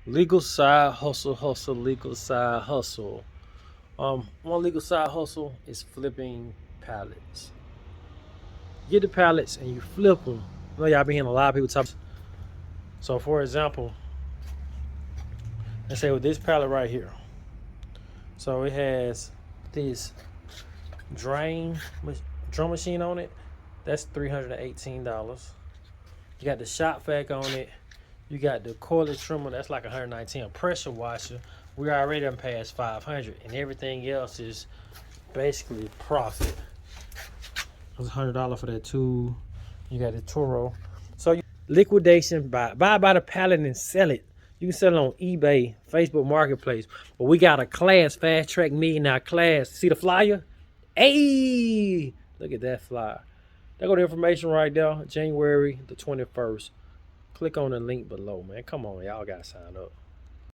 Legal side hustle, hustle, legal side hustle. One legal side hustle is flipping pallets. Get the pallets and you flip them. I know y'all been hearing a lot of people talk. So, for example, let's say with this pallet right here. So it has this drain drum machine on it. That's $318. You got the shop vac on it. You got the cordless trimmer. That's like 119. A pressure washer. We already done past 500, and everything else is basically profit. It's $100 for that tool. You got the Toro. So liquidation, buy by the pallet and sell it. You can sell it on eBay, Facebook Marketplace. But we got a class, Fast Track Millionaire class. See the flyer? Hey, look at that flyer. There go the information right there. January the 21st. Click on the link below, man. Come on, y'all gotta sign up.